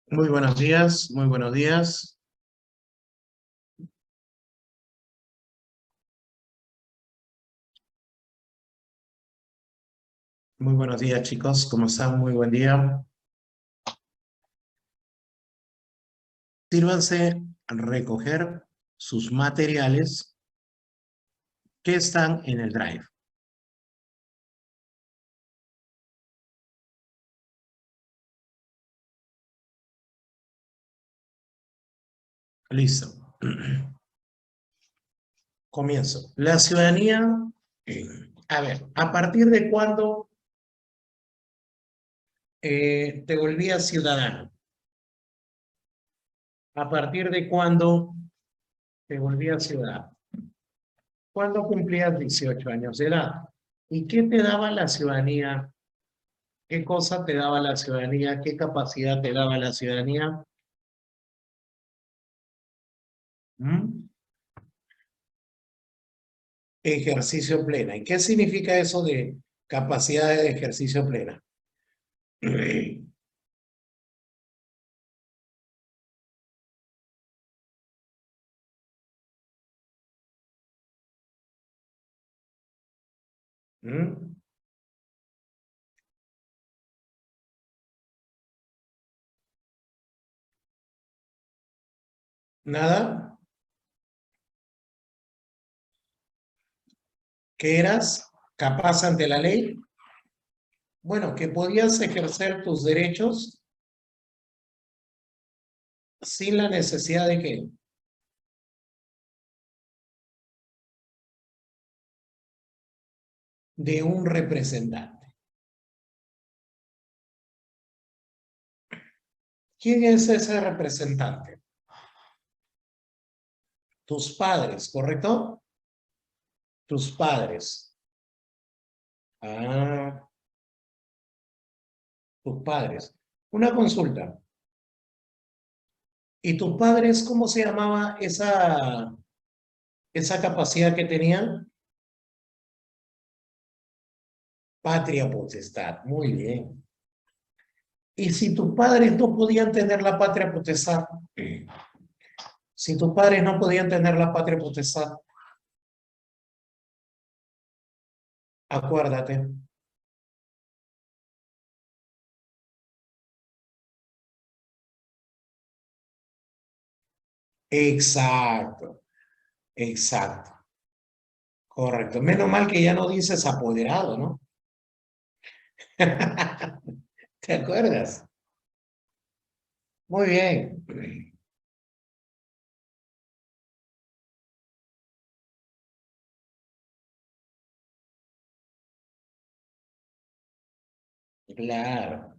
Muy buenos días, muy buenos días. Muy buenos días, chicos. ¿Cómo están? Muy buen día. Sírvanse a recoger sus materiales que están en el drive. Listo. Comienzo. La ciudadanía, a ver, ¿a partir de cuándo te volvías ciudadano? ¿A partir de cuándo te volvías ciudadano? ¿Cuándo cumplías 18 años de edad? ¿Y qué te daba la ciudadanía? ¿Qué cosa te daba la ciudadanía? ¿Qué capacidad te daba la ciudadanía? ¿Mm? Ejercicio plena. ¿Y qué significa eso de capacidad de ejercicio plena? ¿Mm? ¿Nada? ¿Que eras capaz ante la ley? Bueno, que podías ejercer tus derechos sin la necesidad de que de un representante. ¿Quién es ese representante? Tus padres, ¿correcto? Tus padres. Ah, tus padres. Una consulta. ¿Y tus padres cómo se llamaba esa capacidad que tenían? Patria potestad. Muy bien. Y si tus padres no podían tener la patria potestad, si tus padres no podían tener la patria potestad, acuérdate. Exacto, exacto. Correcto. Menos mal que ya no dices apoderado, ¿no? ¿Te acuerdas? Muy bien. Claro,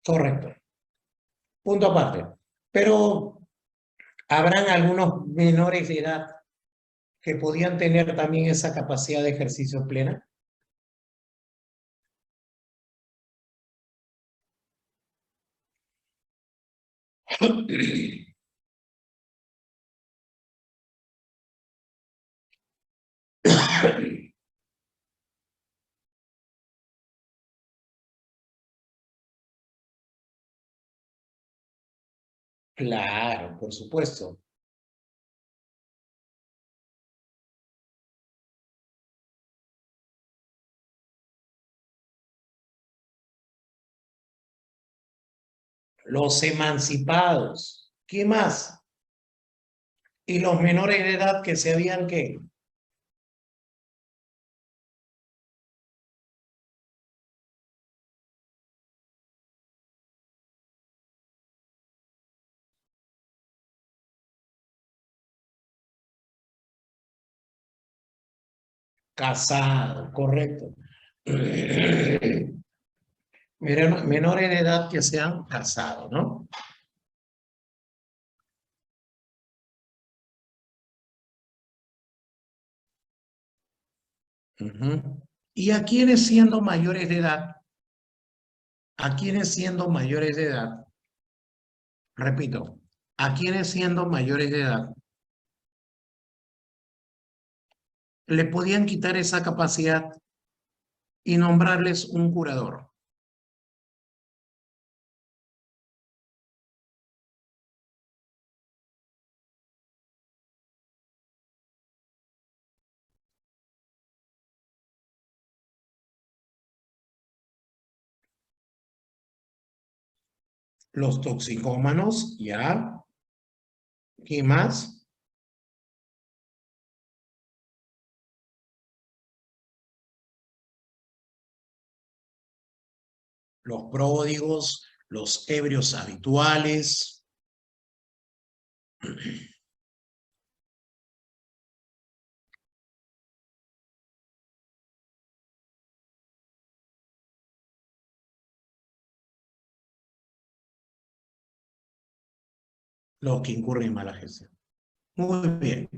correcto. Punto aparte. Pero habrán algunos menores de edad que podían tener también esa capacidad de ejercicio plena. Claro, por supuesto. Los emancipados. ¿Qué más? Y los menores de edad que se habían que casado, correcto. Menores de edad que se han casado, ¿no? Ujú. Y a quienes siendo mayores de edad a quienes siendo mayores de edad, repito, a quienes siendo mayores de edad, le podían quitar esa capacidad y nombrarles un curador. Los toxicómanos, ya. ¿Qué más? Los pródigos, los ebrios habituales. Los que incurren en mala gestión. Muy bien.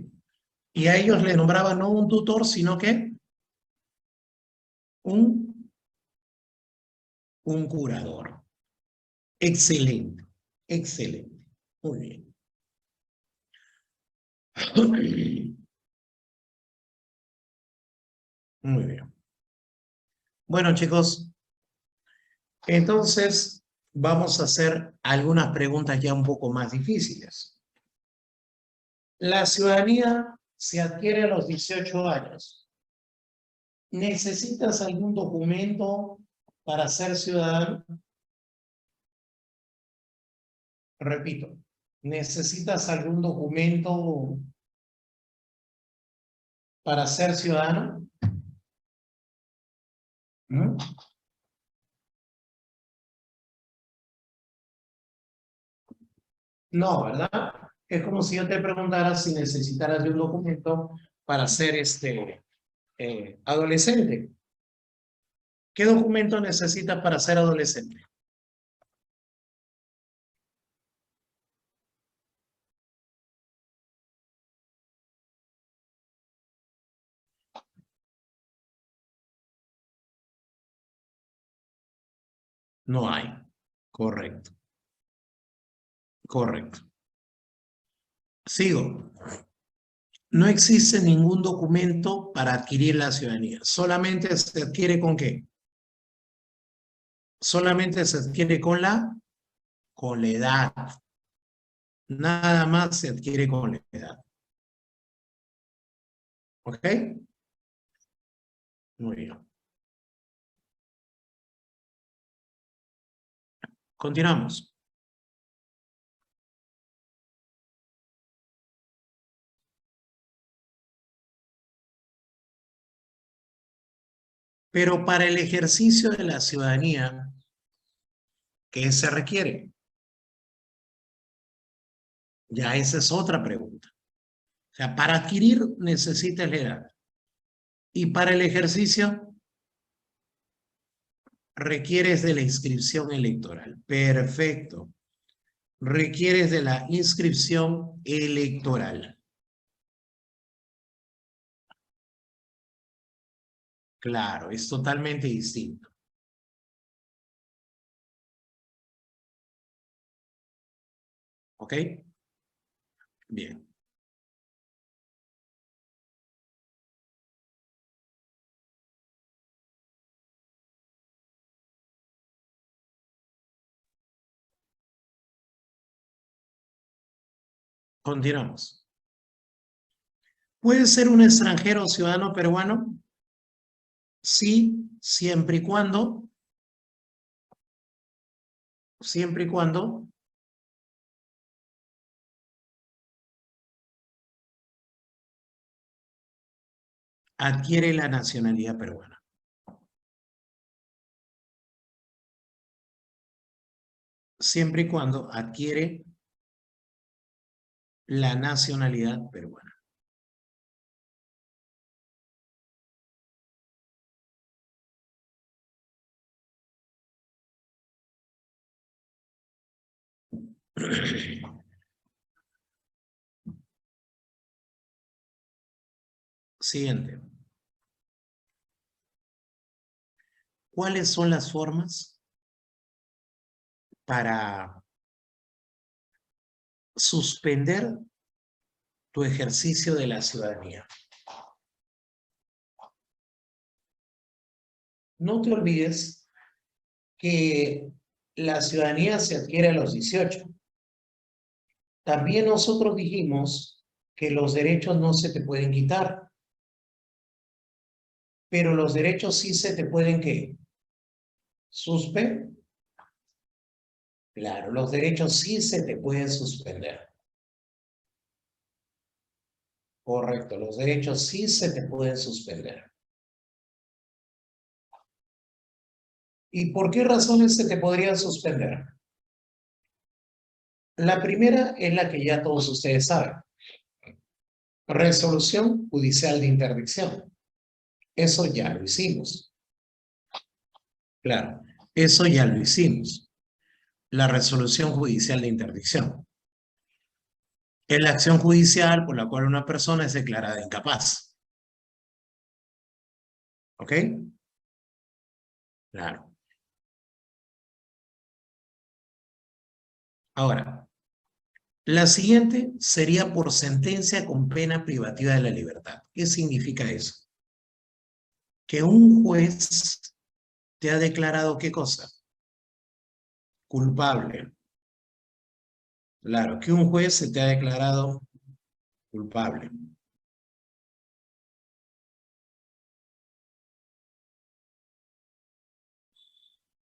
Y a ellos les nombraban no un tutor, sino que un, un curador. Excelente, excelente. Muy bien. Muy bien. Bueno, chicos, entonces vamos a hacer algunas preguntas ya un poco más difíciles. La ciudadanía se adquiere a los 18 años. ¿Necesitas algún documento para ser ciudadano? Repito, ¿necesitas algún documento para ser ciudadano? ¿Mm? No, ¿verdad? Es como si yo te preguntara si necesitaras de un documento para ser adolescente. ¿Qué documento necesitas para ser adolescente? No hay. Correcto, correcto. Sigo. No existe ningún documento para adquirir la ciudadanía. Solamente se adquiere con qué? Solamente se adquiere con la edad. Nada más se adquiere con la edad. ¿Ok? Muy bien. Continuamos. Pero para el ejercicio de la ciudadanía, ¿qué se requiere? Ya esa es otra pregunta. O sea, para adquirir necesitas la edad. Y para el ejercicio requieres de la inscripción electoral. Perfecto. Requieres de la inscripción electoral. Claro, es totalmente distinto. ¿Ok? Bien. Continuamos. ¿Puede ser un extranjero o ciudadano peruano? Sí, siempre y cuando adquiere la nacionalidad peruana. Siempre y cuando adquiere la nacionalidad peruana. Siguiente. ¿Cuáles son las formas para suspender tu ejercicio de la ciudadanía. No te olvides que la ciudadanía se adquiere a los 18. También nosotros dijimos que los derechos no se te pueden quitar, pero los derechos sí se te pueden, ¿qué? Suspender. Claro, los derechos sí se te pueden suspender. Correcto, los derechos sí se te pueden suspender. ¿Y por qué razones se te podrían suspender? La primera es la que ya todos ustedes saben. Resolución judicial de interdicción. Eso ya lo hicimos. Claro, eso ya lo hicimos. La resolución judicial de interdicción. Es la acción judicial por la cual una persona es declarada incapaz. ¿Ok? Claro. Ahora, la siguiente sería por sentencia con pena privativa de la libertad. ¿Qué significa eso? Que un juez te ha declarado ¿qué cosa? Culpable. Claro, que un juez se te ha declarado culpable.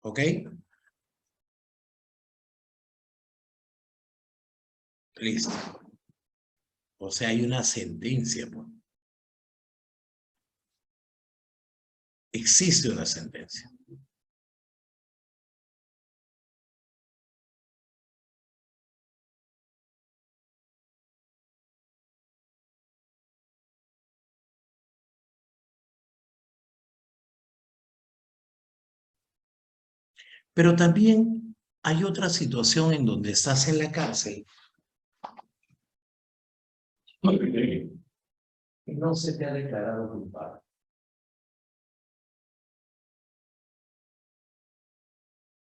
¿Ok? Listo. O sea, hay una sentencia, pues. Existe una sentencia. Pero también hay otra situación en donde estás en la cárcel y no se te ha declarado culpable.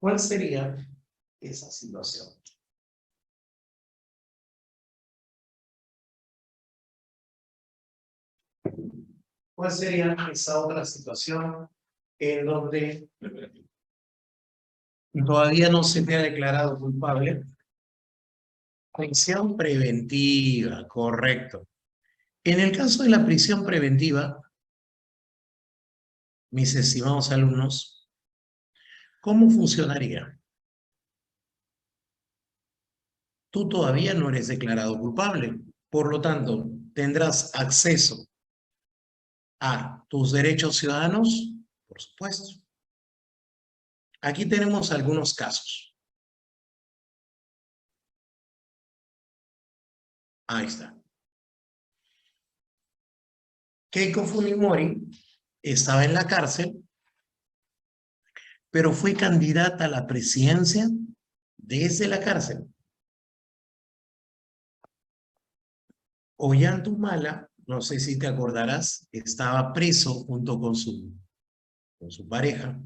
¿Cuál sería esa situación? ¿Cuál sería esa otra situación en donde todavía no se te ha declarado culpable? Prisión preventiva, correcto. En el caso de la prisión preventiva, mis estimados alumnos, ¿cómo funcionaría? Tú todavía no eres declarado culpable, por lo tanto, tendrás acceso a tus derechos ciudadanos, por supuesto. Aquí tenemos algunos casos. Ahí está. Keiko Fujimori estaba en la cárcel, pero fue candidata a la presidencia desde la cárcel. Ollanta Humala, no sé si te acordarás, estaba preso junto con su pareja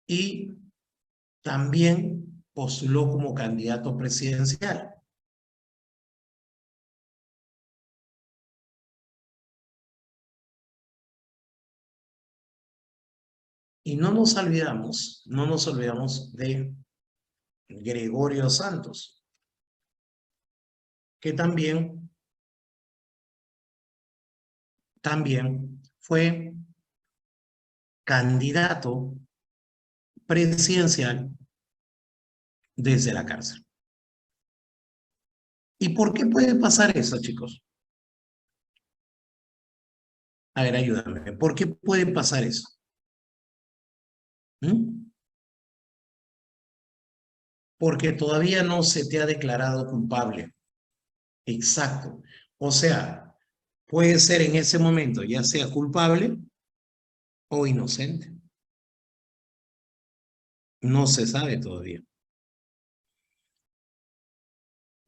y también postuló como candidato presidencial. Y no nos olvidamos de Gregorio Santos, que también fue candidato presidencial desde la cárcel. ¿Y por qué puede pasar eso, chicos? A ver, ayúdame. ¿Por qué puede pasar eso? ¿Mm? Porque todavía no se te ha declarado culpable. Exacto. O sea, puede ser en ese momento ya sea culpable o inocente. No se sabe todavía.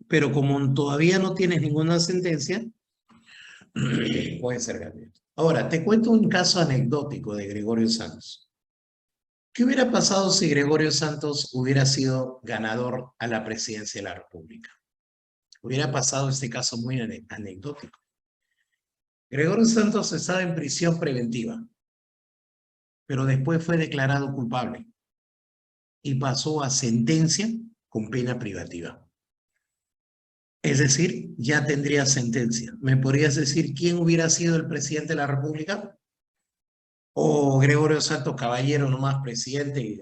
Pero como todavía no tienes ninguna sentencia, puede ser candidato. Ahora, te cuento un caso anecdótico de Gregorio Santos. ¿Qué hubiera pasado si Gregorio Santos hubiera sido ganador a la presidencia de la República? Hubiera pasado este caso muy anecdótico. Gregorio Santos estaba en prisión preventiva, pero después fue declarado culpable y pasó a sentencia con pena privativa. Es decir, ya tendría sentencia. ¿Me podrías decir quién hubiera sido el presidente de la República? ¿O Gregorio Santos Caballero nomás presidente y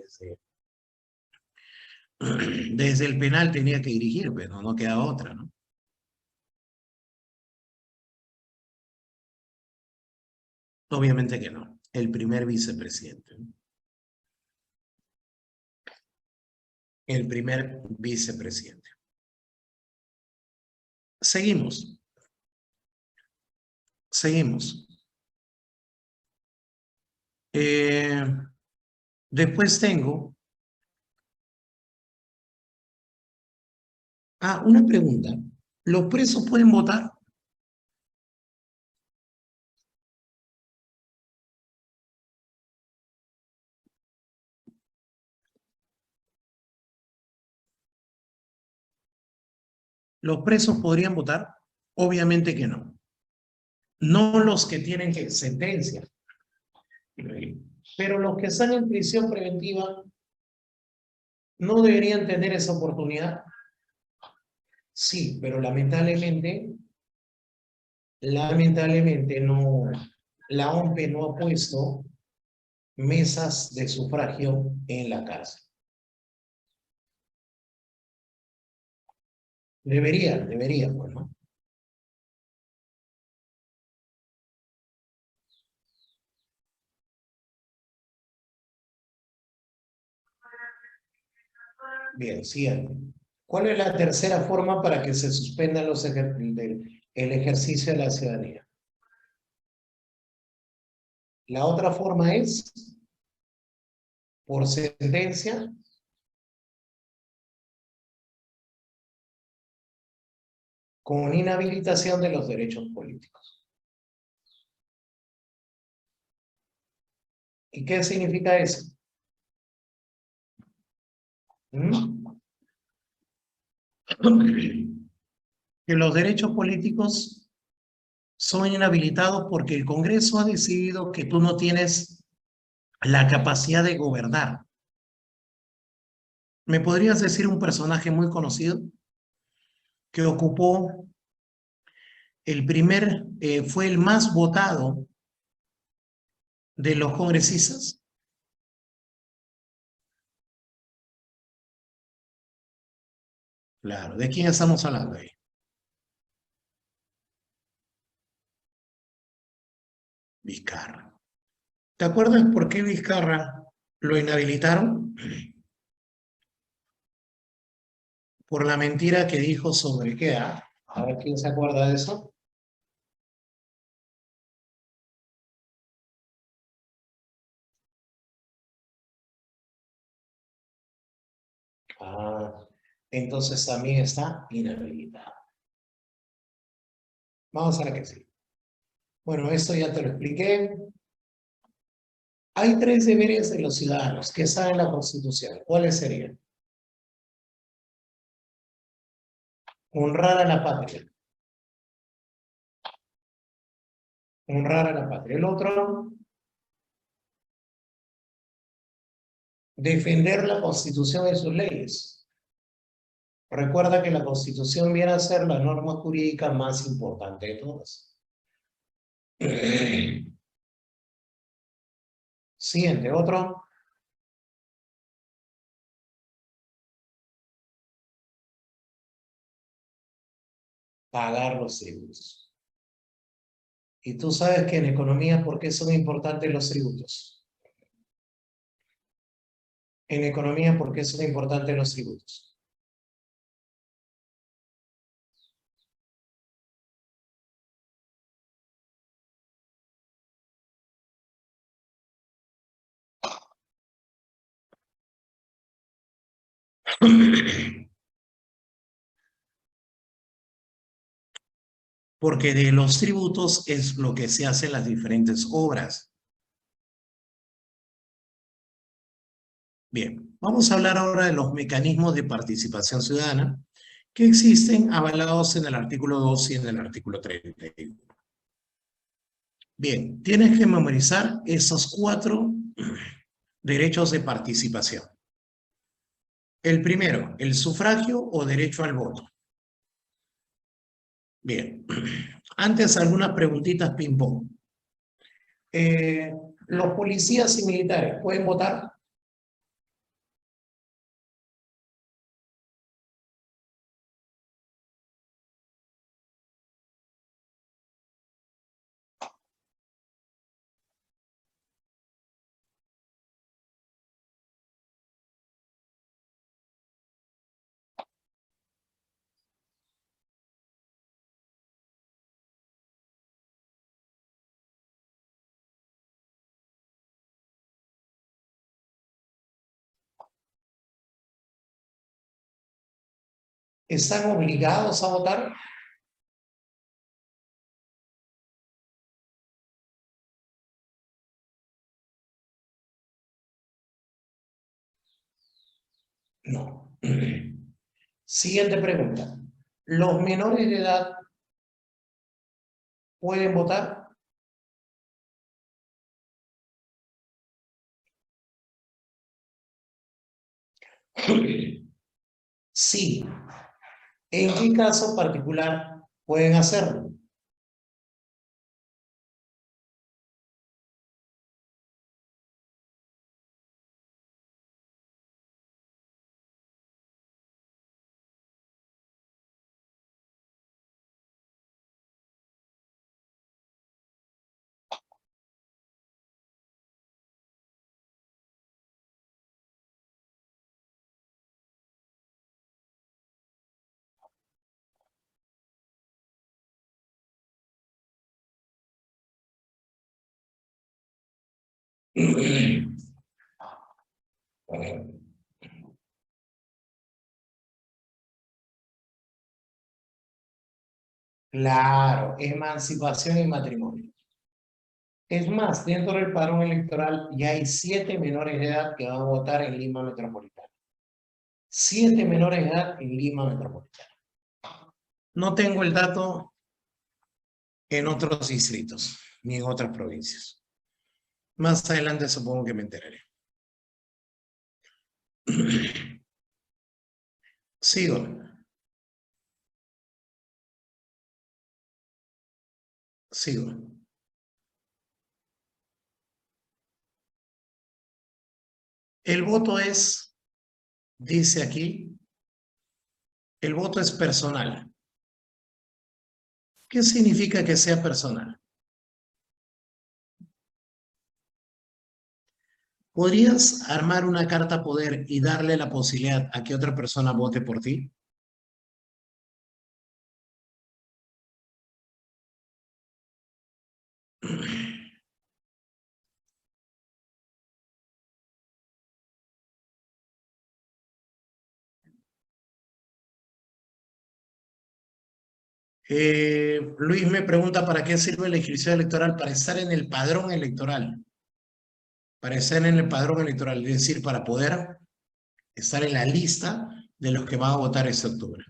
desde el penal tenía que dirigir, pero no quedaba otra, ¿no? Obviamente que no. El primer vicepresidente. El primer vicepresidente. Seguimos. Seguimos. Eh, Después tengo... una pregunta. ¿Los presos pueden votar? ¿Los presos podrían votar? Obviamente que no. No los que tienen que sentencia. Pero los que están en prisión preventiva no deberían tener esa oportunidad. Sí, pero lamentablemente no, la OMP no ha puesto mesas de sufragio en la cárcel. Debería, pues, ¿no? Bien, siguiente. ¿Cuál es la tercera forma para que se suspendan el ejercicio de la ciudadanía? La otra forma es por sentencia, con inhabilitación de los derechos políticos. ¿Y qué significa eso? ¿Mm? Que los derechos políticos son inhabilitados porque el Congreso ha decidido que tú no tienes la capacidad de gobernar. ¿Me podrías decir un personaje muy conocido que ocupó fue el más votado de los congresistas? Claro, ¿de quién estamos hablando ahí? Vizcarra. ¿Te acuerdas por qué Vizcarra lo inhabilitaron? Por la mentira que dijo sobre qué. A ver quién se acuerda de eso. Ah, entonces también está inhabilitado. Vamos a ver que sí. Bueno, esto ya te lo expliqué. Hay tres deberes de los ciudadanos que están en la Constitución. ¿Cuáles serían? Honrar a la patria. Honrar a la patria. El otro, defender la Constitución y sus leyes. Recuerda que la Constitución viene a ser la norma jurídica más importante de todas. Siguiente, otro. Pagar los tributos. Y tú sabes que en economía, ¿por qué son importantes los tributos? En economía, ¿por qué son importantes los tributos? Porque de los tributos es lo que se hacen las diferentes obras. Bien, vamos a hablar ahora de los mecanismos de participación ciudadana que existen avalados en el artículo 2 y en el artículo 31. Bien, tienes que memorizar esos 4 derechos de participación. El primero, el sufragio o derecho al voto. Bien, antes algunas preguntitas ping-pong. ¿Los policías y militares pueden votar? ¿Están obligados a votar? No. Siguiente pregunta. ¿Los menores de edad pueden votar? Sí. ¿En qué caso particular pueden hacerlo? Claro, emancipación y matrimonio. Es más, dentro del padrón electoral ya hay 7 menores de edad que van a votar en Lima Metropolitana. 7 menores de edad en Lima Metropolitana. No tengo el dato en otros distritos, ni en otras provincias. Más adelante supongo que me enteraré. Sigo. Sigo. El voto es, dice aquí, el voto es personal. ¿Qué significa que sea personal? ¿Podrías armar una carta poder y darle la posibilidad a que otra persona vote por ti? Luis me pregunta para qué sirve la inscripción electoral, para estar en el padrón electoral, para estar en el padrón electoral, es decir, para poder estar en la lista de los que van a votar este octubre.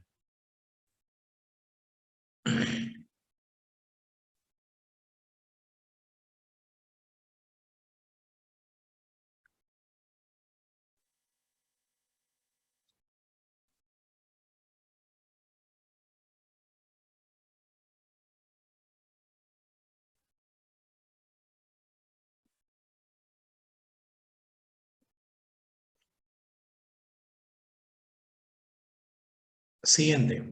Siguiente.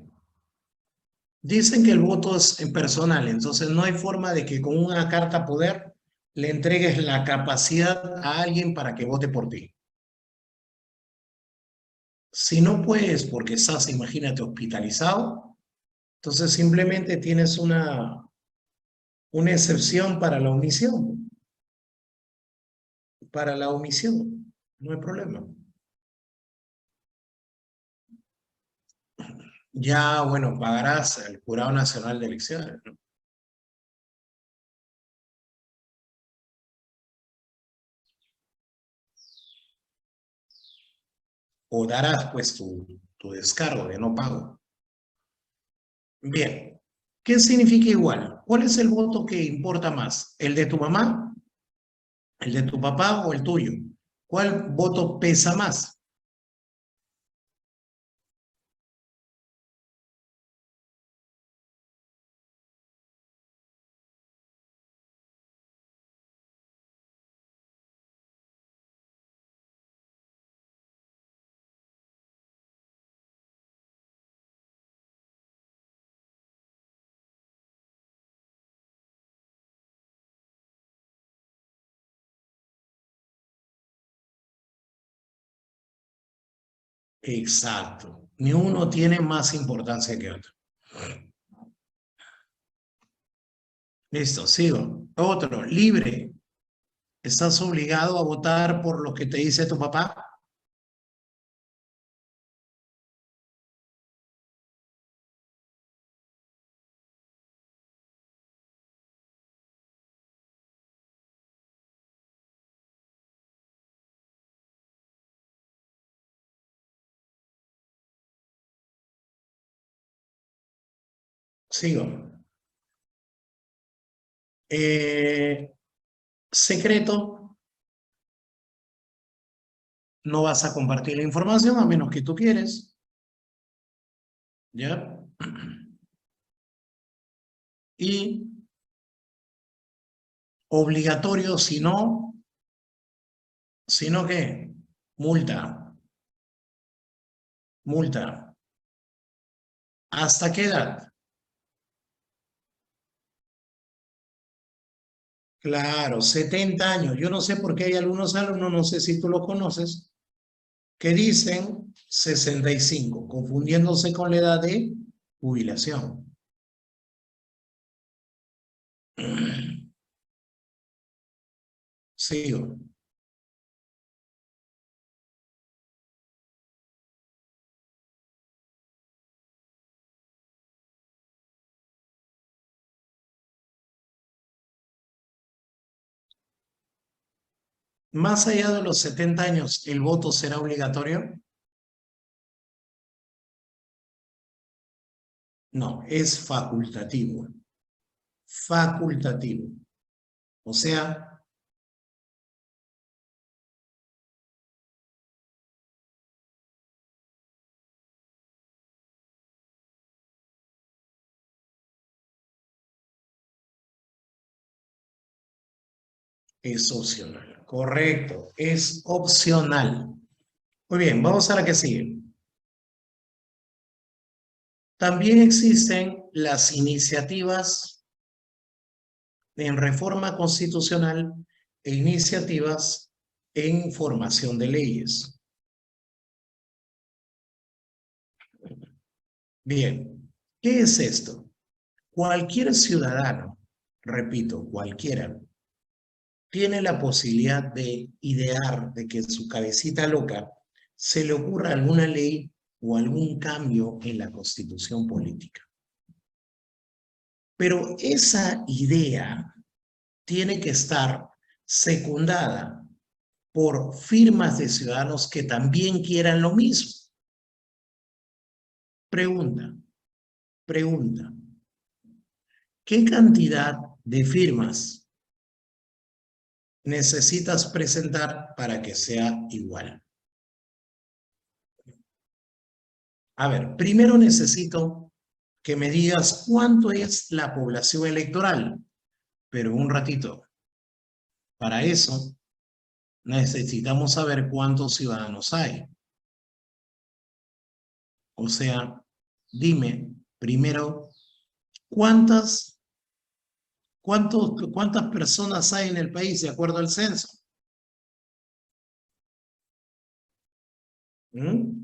Dicen que el voto es personal, entonces no hay forma de que con una carta poder le entregues la capacidad a alguien para que vote por ti. Si no puedes porque estás, imagínate, hospitalizado, entonces simplemente tienes una excepción para la omisión. Para la omisión, no hay problema. Ya, bueno, pagarás al Jurado Nacional de Elecciones, ¿no? o darás pues tu descargo de no pago. Bien, ¿qué significa igual? ¿Cuál es el voto que importa más? ¿El de tu mamá, el de tu papá o el tuyo? ¿Cuál voto pesa más? Exacto. Ni uno tiene más importancia que otro. Listo, sigo. Otro, libre. ¿Estás obligado a votar por lo que te dice tu papá? Sigo. Eh, secreto, no vas a compartir la información a menos que tú quieres. ¿Ya? Y obligatorio, si no, ¿qué? Multa, multa. ¿Hasta qué edad? Claro, 70 años. Yo no sé por qué hay algunos alumnos, no sé si tú lo conoces, que dicen 65, confundiéndose con la edad de jubilación. Sigo. Más allá de los 70 años, ¿el voto será obligatorio? No, es facultativo. Facultativo. O sea, es opcional. Correcto, es opcional. Muy bien, vamos a la que sigue. También existen las iniciativas en reforma constitucional e iniciativas en formación de leyes. Bien, ¿qué es esto? Cualquier ciudadano, repito, cualquiera, tiene la posibilidad de idear, de que en su cabecita loca se le ocurra alguna ley o algún cambio en la constitución política. Pero esa idea tiene que estar secundada por firmas de ciudadanos que también quieran lo mismo. Pregunta, pregunta, ¿qué cantidad de firmas necesitas presentar para que sea igual? A ver, primero necesito que me digas cuánto es la población electoral, pero un ratito. Para eso necesitamos saber cuántos ciudadanos hay. O sea, dime primero cuántas personas hay en el país de acuerdo al censo. ¿Mm?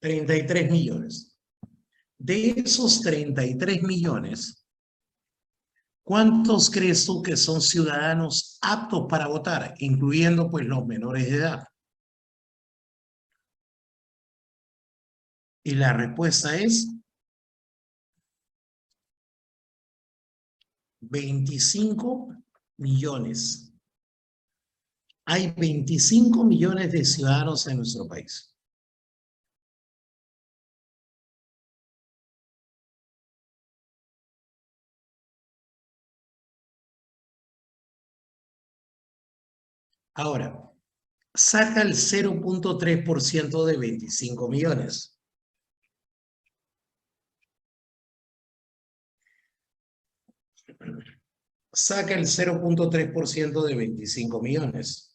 33 millones. De esos 33 millones, ¿cuántos crees tú que son ciudadanos aptos para votar, incluyendo pues los menores de edad? Y la respuesta es 25 millones. Hay 25 millones de ciudadanos en nuestro país. Ahora, saca el 0.3% de 25 millones. Saca el 0.3% de 25 millones.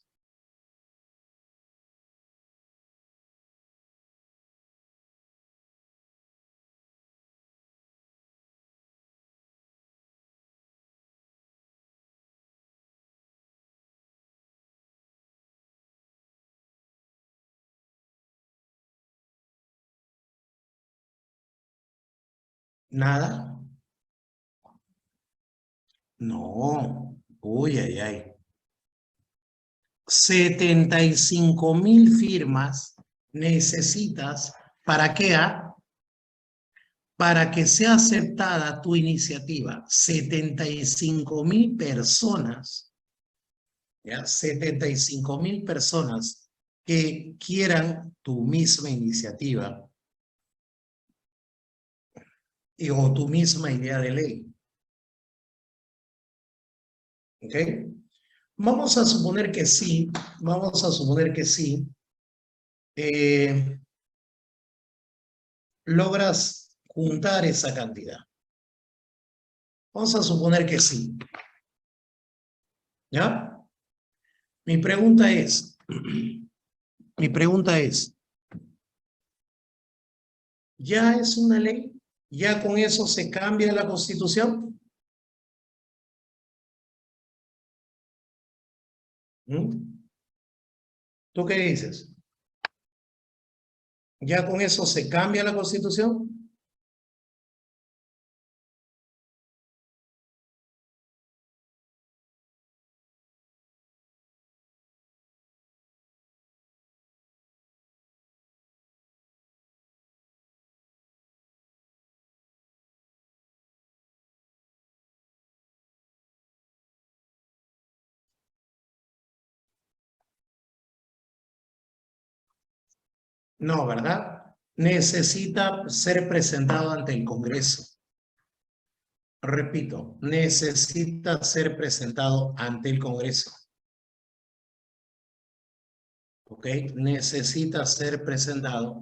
¿Nada? No. Uy, ay, ay. 75,000 firmas necesitas. ¿Para qué? Para que sea aceptada tu iniciativa. 75,000 personas, ¿ya? 75,000 personas que quieran tu misma iniciativa o tu misma idea de ley. ¿Ok? Vamos a suponer que sí, vamos a suponer que sí. Logras juntar esa cantidad. Vamos a suponer que sí. ¿Ya? Mi pregunta es, ¿ya es una ley? ¿Ya con eso se cambia la Constitución? ¿Mm? ¿Tú qué dices? ¿Ya con eso se cambia la Constitución? No, ¿verdad? Necesita ser presentado ante el Congreso. Repito, necesita ser presentado ante el Congreso. ¿Ok? Necesita ser presentado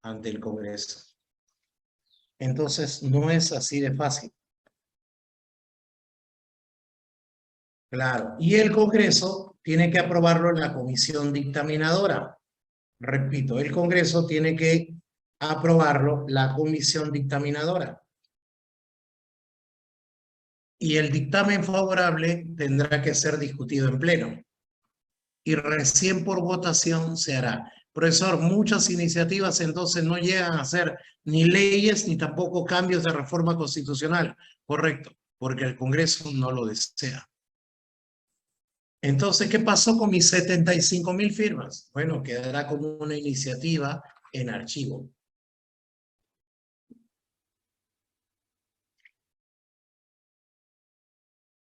ante el Congreso. Entonces, no es así de fácil. Claro. Y el Congreso tiene que aprobarlo en la comisión dictaminadora. Repito, el Congreso tiene que aprobarlo la comisión dictaminadora. Y el dictamen favorable tendrá que ser discutido en pleno. Y recién por votación se hará. Profesor, muchas iniciativas entonces no llegan a ser ni leyes ni tampoco cambios de reforma constitucional. Correcto, porque el Congreso no lo desea. Entonces, ¿qué pasó con mis 75,000 firmas? Bueno, quedará como una iniciativa en archivo.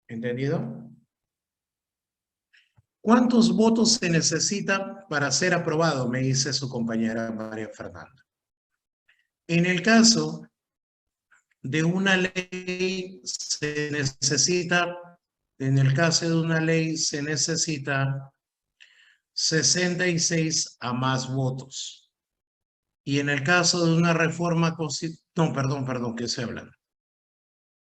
¿Entendido? ¿Cuántos votos se necesita para ser aprobado? Me dice su compañera María Fernanda. En el caso de una ley se necesita, en el caso de una ley se necesita 66 a más votos. Y en el caso de una reforma constitucional, no, perdón, que estoy hablando.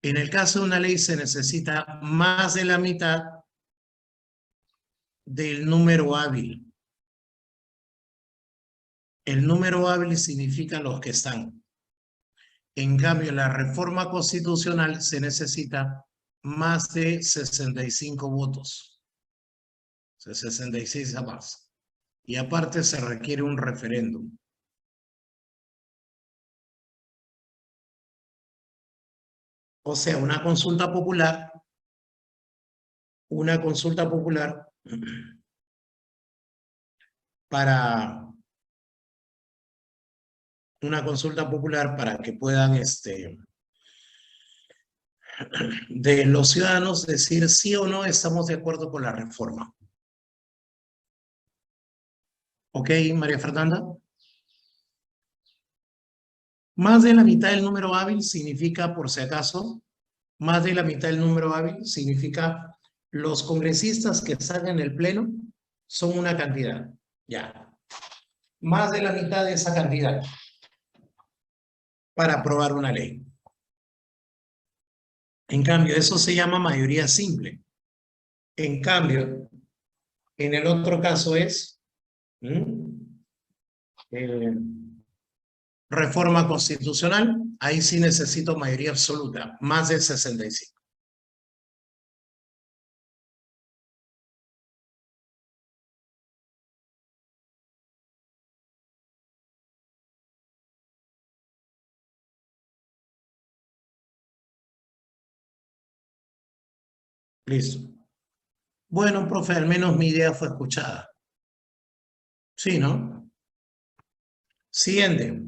En el caso de una ley se necesita más de la mitad del número hábil. El número hábil significa los que están. En cambio, en la reforma constitucional se necesita más de 65 votos. O sea, 66 a más. Y aparte se requiere un referéndum. O sea, una consulta popular para que puedan de los ciudadanos decir sí o no estamos de acuerdo con la reforma. ¿Ok, María Fernanda? Más de la mitad del número hábil significa, por si acaso, más de la mitad del número hábil significa los congresistas que están en el pleno son una cantidad. Ya. Más de la mitad de esa cantidad para aprobar una ley. En cambio, eso se llama mayoría simple. En cambio, en el otro caso es eh, reforma constitucional. Ahí sí necesito mayoría absoluta, más de 65. Listo. Bueno, profe, al menos mi idea fue escuchada. Sí, ¿no? Siguiente.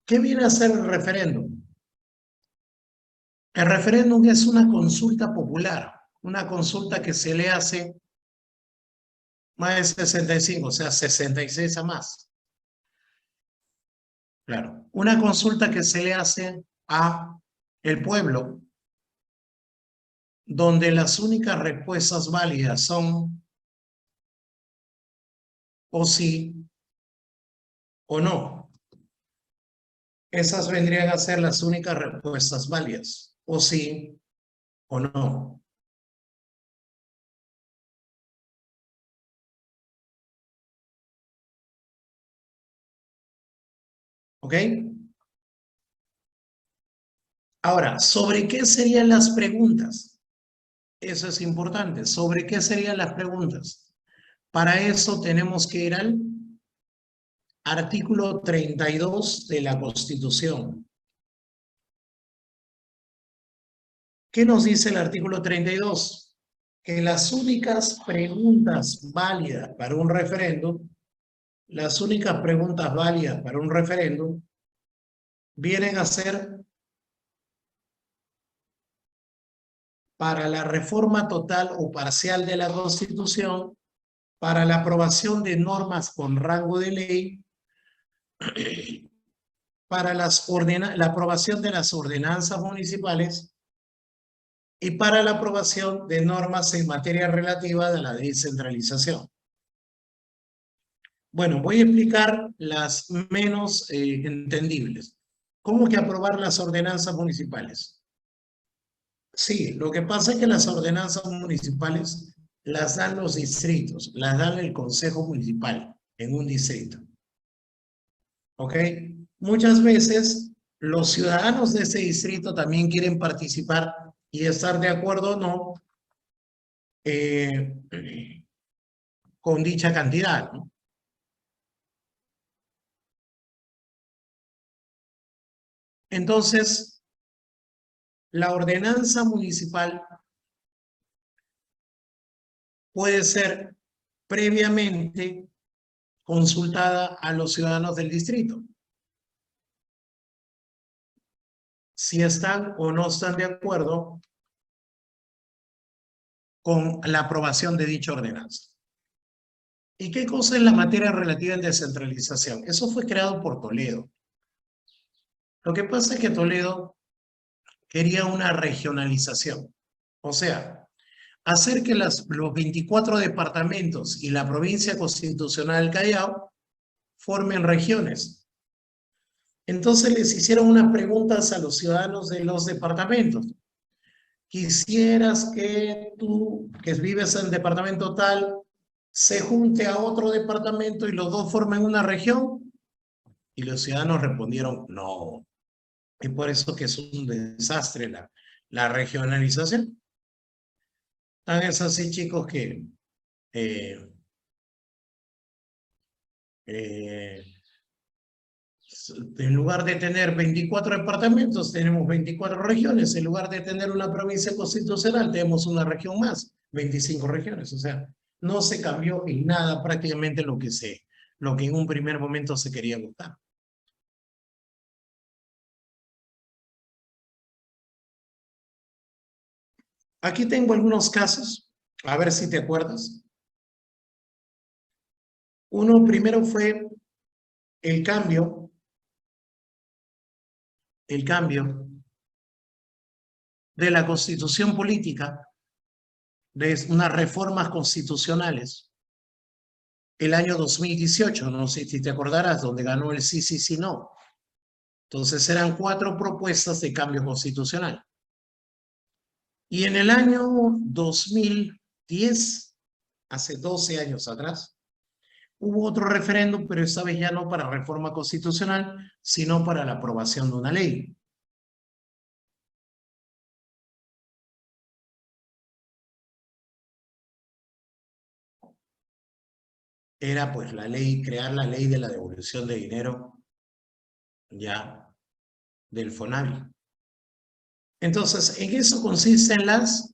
¿Qué viene a ser el referéndum? El referéndum es una consulta popular, una consulta que se le hace más de 65, o sea, 66 a más. Claro, una consulta que se le hace a el pueblo, donde las únicas respuestas válidas son o sí o no. Esas vendrían a ser las únicas respuestas válidas, o sí o no. ¿Ok? Ahora, ¿sobre qué serían las preguntas? Eso es importante. ¿Sobre qué serían las preguntas? Para eso tenemos que ir al artículo 32 de la Constitución. ¿Qué nos dice el artículo 32? Que las únicas preguntas válidas para un referéndum, las únicas preguntas válidas para un referéndum vienen a ser para la reforma total o parcial de la Constitución, para la aprobación de normas con rango de ley, para la aprobación de las ordenanzas municipales y para la aprobación de normas en materia relativa de la descentralización. Bueno, voy a explicar las menos entendibles. ¿Cómo que aprobar las ordenanzas municipales? Sí, lo que pasa es que las ordenanzas municipales las dan los distritos, las dan el Consejo Municipal en un distrito. ¿Ok? Muchas veces los ciudadanos de ese distrito también quieren participar y estar de acuerdo o no eh, con dicha cantidad, ¿no? Entonces, la ordenanza municipal puede ser previamente consultada a los ciudadanos del distrito, si están o no están de acuerdo con la aprobación de dicha ordenanza. ¿Y qué cosa es la materia relativa en descentralización? Eso fue creado por Toledo. Lo que pasa es que Toledo quería una regionalización, o sea, hacer que los 24 departamentos y la provincia constitucional del Callao formen regiones. Entonces les hicieron unas preguntas a los ciudadanos de los departamentos. ¿Quisieras que tú, que vives en el departamento tal, se junte a otro departamento y los dos formen una región? Y los ciudadanos respondieron no. Y por eso que es un desastre la regionalización. Tan es así, chicos, que eh, eh, en lugar de tener 24 departamentos, tenemos 24 regiones. En lugar de tener una provincia constitucional, tenemos una región más, 25 regiones. O sea, no se cambió en nada prácticamente lo que en un primer momento se quería votar. Aquí tengo algunos casos, a ver si te acuerdas. Uno primero fue el cambio de la constitución política, de unas reformas constitucionales, el año 2018, no sé si te acordarás, donde ganó el sí, sí, sí, no. Entonces eran 4 propuestas de cambio constitucional. Y en el año 2010, hace 12 años atrás, hubo otro referéndum, pero esta vez ya no para reforma constitucional, sino para la aprobación de una ley. Era pues la ley, crear la ley de la devolución de dinero ya del FONAVI. Entonces, en eso consisten los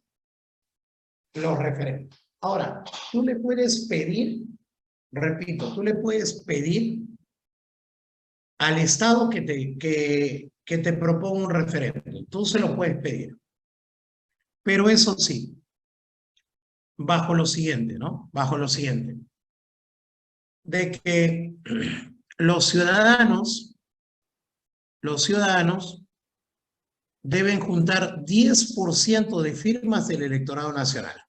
referéndums. Ahora, tú le puedes pedir, repito, tú le puedes pedir al Estado que te proponga un referéndum. Tú se lo puedes pedir. Pero eso sí, bajo lo siguiente, ¿no? Bajo lo siguiente. De que los ciudadanos deben juntar 10% de firmas del electorado nacional.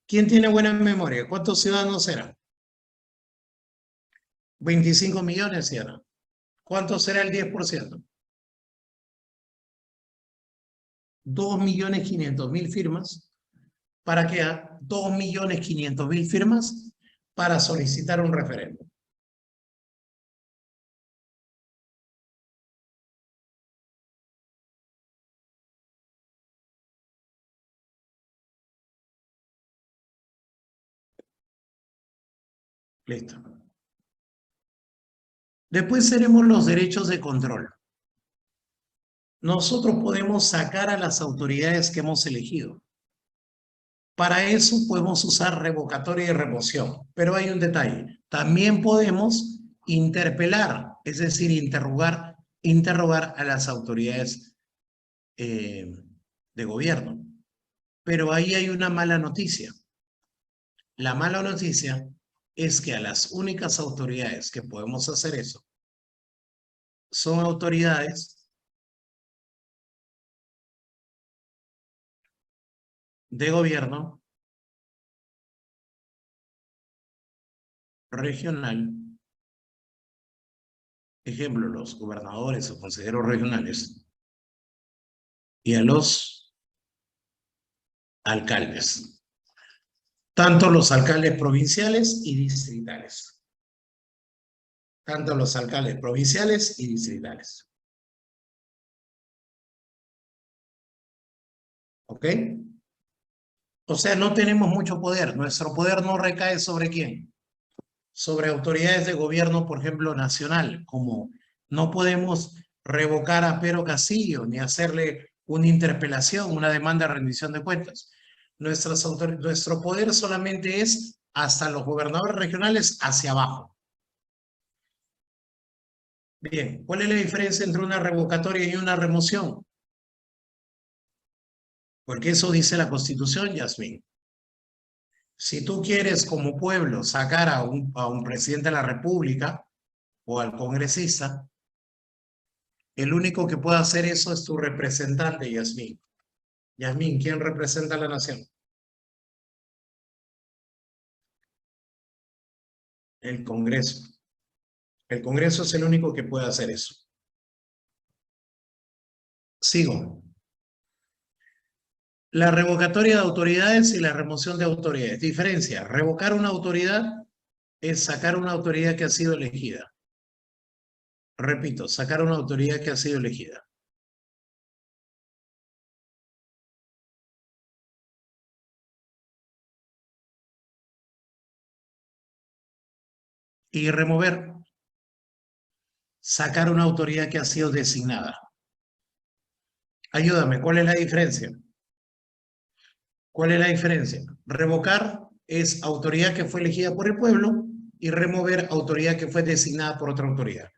¿Quién tiene buena memoria? ¿Cuántos ciudadanos eran? 25 millones eran. ¿Cuánto será el 10%? 2.500.000 firmas. ¿Para qué? 2.500.000 firmas para solicitar un referéndum. Listo. Después tenemos los derechos de control. Nosotros podemos sacar a las autoridades que hemos elegido. Para eso podemos usar revocatoria y remoción. Pero hay un detalle. También podemos interpelar, es decir, interrogar a las autoridades de gobierno. Pero ahí hay una mala noticia. La mala noticia es que a las únicas autoridades que podemos hacer eso son autoridades de gobierno regional, ejemplo, los gobernadores o consejeros regionales, y a los alcaldes, tanto los alcaldes provinciales y distritales. Tanto los alcaldes provinciales y distritales. ¿Ok? O sea, no tenemos mucho poder. Nuestro poder no recae sobre quién. Sobre autoridades de gobierno, por ejemplo, nacional, como no podemos revocar a Pedro Castillo ni hacerle una interpelación, una demanda de rendición de cuentas. Nuestro poder solamente es hasta los gobernadores regionales hacia abajo. Bien, ¿cuál es la diferencia entre una revocatoria y una remoción? Porque eso dice la Constitución, Yasmín. Si tú quieres como pueblo sacar a un presidente de la República o al congresista, el único que puede hacer eso es tu representante, Yasmín. Yasmín, ¿quién representa a la nación? El Congreso. El Congreso es el único que puede hacer eso. Sigo. La revocatoria de autoridades y la remoción de autoridades. Diferencia. Revocar una autoridad es sacar una autoridad que ha sido elegida. Repito, sacar una autoridad que ha sido elegida. Y remover, sacar una autoridad que ha sido designada. Ayúdame, ¿cuál es la diferencia? ¿Cuál es la diferencia? Revocar es autoridad que fue elegida por el pueblo y remover autoridad que fue designada por otra autoridad.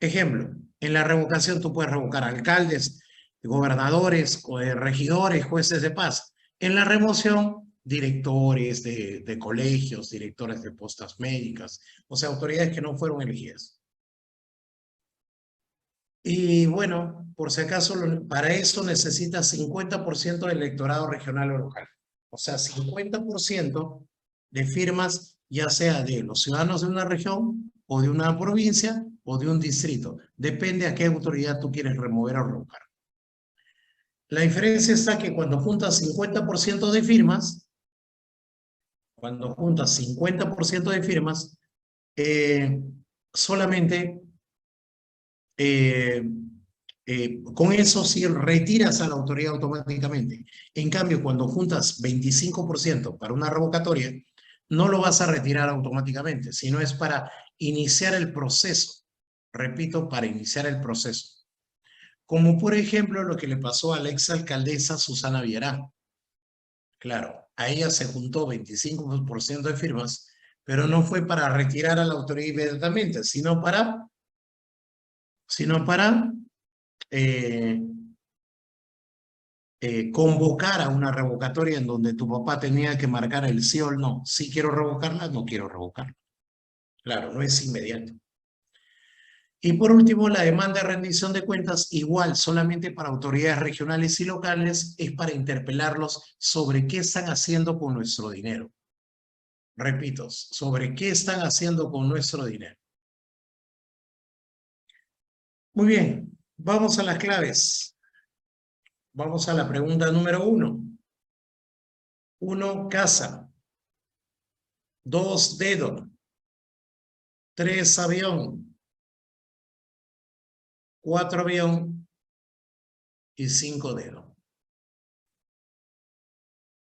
Ejemplo, en la revocación tú puedes revocar alcaldes, gobernadores, regidores, jueces de paz. En la remoción, directores de colegios, directores de postas médicas, o sea, autoridades que no fueron elegidas. Y bueno, por si acaso, para eso necesita 50% del electorado regional o local. O sea, 50% de firmas, ya sea de los ciudadanos de una región o de una provincia o de un distrito. Depende a qué autoridad tú quieres remover o revocar. La diferencia está que cuando juntas 50% de firmas, solamente con eso sí retiras a la autoridad automáticamente. En cambio, cuando juntas 25% para una revocatoria, no lo vas a retirar automáticamente, sino es para iniciar el proceso. Repito, para iniciar el proceso. Como por ejemplo lo que le pasó a la exalcaldesa Susana Villarán. Claro, a ella se juntó 25% de firmas, pero no fue para retirar a la autoridad inmediatamente, sino para eh, convocar a una revocatoria en donde tu papá tenía que marcar el sí o el no. Si quiero revocarla, no quiero revocarla. Claro, no es inmediato. Y por último, la demanda de rendición de cuentas, igual, solamente para autoridades regionales y locales, es para interpelarlos sobre qué están haciendo con nuestro dinero. Repito, sobre qué están haciendo con nuestro dinero. Muy bien, vamos a las claves. Vamos a la pregunta número 1. 1, casa. 2, dedo. 3, avión. 4, avión. Y 5, dedo.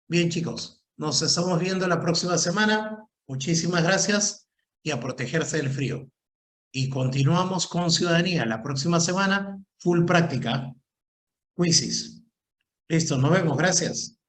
Bien, chicos, nos estamos viendo la próxima semana. Muchísimas gracias y a protegerse del frío. Y continuamos con ciudadanía. La próxima semana, full práctica. Quizzes. Listo, nos vemos. Gracias.